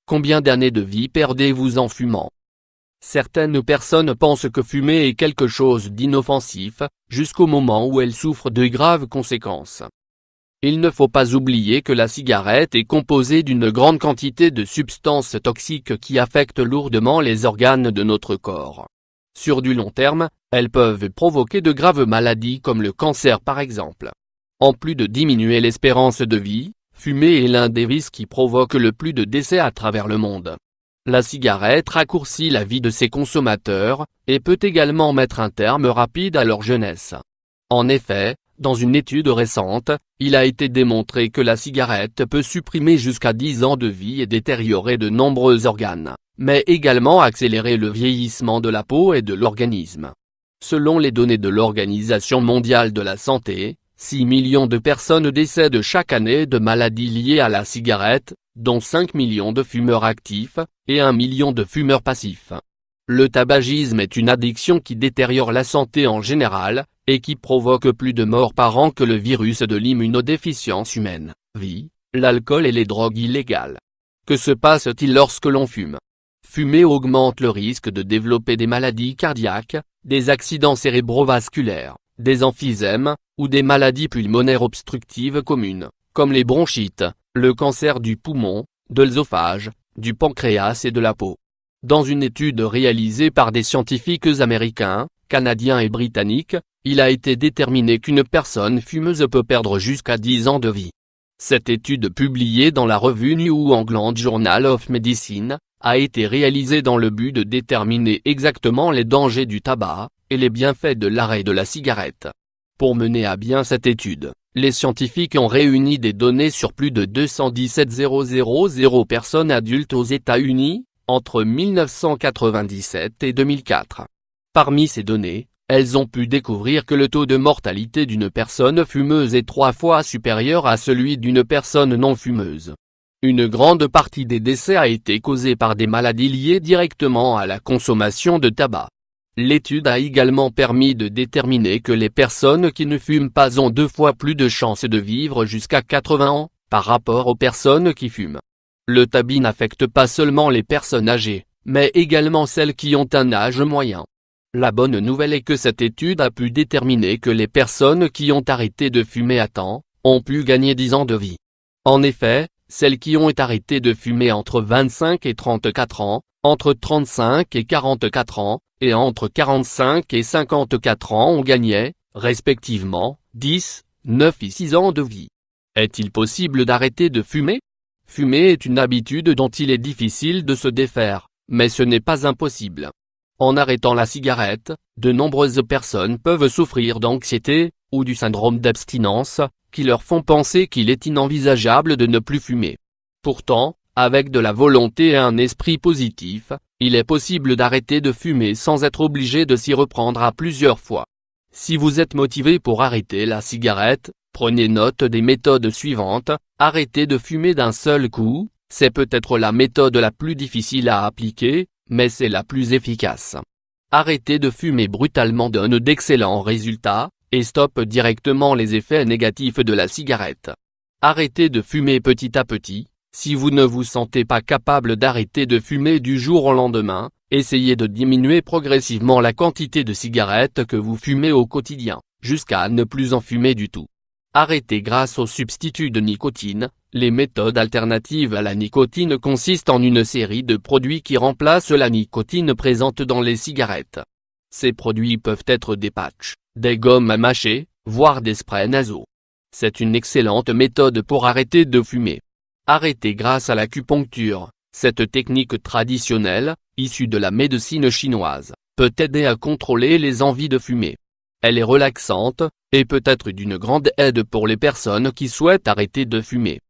Combien d'années de vie perdez-vous en fumant? Certaines personnes pensent que fumer est quelque chose d'inoffensif, jusqu'au moment où elles souffrent de graves conséquences. Il ne faut pas oublier que la cigarette est composée d'une grande quantité de substances toxiques qui affectent lourdement les organes de notre corps. Sur du long terme, elles peuvent provoquer de graves maladies comme le cancer par exemple. En plus de diminuer l'espérance de vie, fumer est l'un des vices qui provoque le plus de décès à travers le monde. La cigarette raccourcit la vie de ses consommateurs, et peut également mettre un terme rapide à leur jeunesse. En effet, dans une étude récente, il a été démontré que la cigarette peut supprimer jusqu'à 10 ans de vie et détériorer de nombreux organes, mais également accélérer le vieillissement de la peau et de l'organisme. Selon les données de l'Organisation mondiale de la santé, 6 millions de personnes décèdent chaque année de maladies liées à la cigarette, dont 5 millions de fumeurs actifs, et 1 million de fumeurs passifs. Le tabagisme est une addiction qui détériore la santé en général, et qui provoque plus de morts par an que le virus de l'immunodéficience humaine, l'alcool et les drogues illégales. Que se passe-t-il lorsque l'on fume? Fumer augmente le risque de développer des maladies cardiaques, des accidents cérébrovasculaires, des emphysèmes, ou des maladies pulmonaires obstructives communes, comme les bronchites, le cancer du poumon, de l'œsophage, du pancréas et de la peau. Dans une étude réalisée par des scientifiques américains, canadiens et britanniques, il a été déterminé qu'une personne fumeuse peut perdre jusqu'à 10 ans de vie. Cette étude publiée dans la revue New England Journal of Medicine, a été réalisée dans le but de déterminer exactement les dangers du tabac, et les bienfaits de l'arrêt de la cigarette. Pour mener à bien cette étude, les scientifiques ont réuni des données sur plus de 217 000 personnes adultes aux États-Unis, entre 1997 et 2004. Parmi ces données, elles ont pu découvrir que le taux de mortalité d'une personne fumeuse est 3 fois supérieur à celui d'une personne non fumeuse. Une grande partie des décès a été causée par des maladies liées directement à la consommation de tabac. L'étude a également permis de déterminer que les personnes qui ne fument pas ont 2 fois plus de chances de vivre jusqu'à 80 ans, par rapport aux personnes qui fument. Le tabac n'affecte pas seulement les personnes âgées, mais également celles qui ont un âge moyen. La bonne nouvelle est que cette étude a pu déterminer que les personnes qui ont arrêté de fumer à temps, ont pu gagner 10 ans de vie. En effet, celles qui ont arrêté de fumer entre 25 et 34 ans, entre 35 et 44 ans, et entre 45 et 54 ans ont gagné, respectivement, 10, 9 et 6 ans de vie. Est-il possible d'arrêter de fumer? Fumer est une habitude dont il est difficile de se défaire, mais ce n'est pas impossible. En arrêtant la cigarette, de nombreuses personnes peuvent souffrir d'anxiété, ou du syndrome d'abstinence, qui leur font penser qu'il est inenvisageable de ne plus fumer. Pourtant, avec de la volonté et un esprit positif, il est possible d'arrêter de fumer sans être obligé de s'y reprendre à plusieurs fois. Si vous êtes motivé pour arrêter la cigarette, prenez note des méthodes suivantes. Arrêter de fumer d'un seul coup, c'est peut-être la méthode la plus difficile à appliquer, mais c'est la plus efficace. Arrêter de fumer brutalement donne d'excellents résultats, et stoppe directement les effets négatifs de la cigarette. Arrêtez de fumer petit à petit. Si vous ne vous sentez pas capable d'arrêter de fumer du jour au lendemain, essayez de diminuer progressivement la quantité de cigarettes que vous fumez au quotidien, jusqu'à ne plus en fumer du tout. Arrêtez grâce au substitut de nicotine. Les méthodes alternatives à la nicotine consistent en une série de produits qui remplacent la nicotine présente dans les cigarettes. Ces produits peuvent être des patchs, des gommes à mâcher, voire des sprays nasaux. C'est une excellente méthode pour arrêter de fumer. Arrêter grâce à l'acupuncture. Cette technique traditionnelle, issue de la médecine chinoise, peut aider à contrôler les envies de fumer. Elle est relaxante, et peut être d'une grande aide pour les personnes qui souhaitent arrêter de fumer.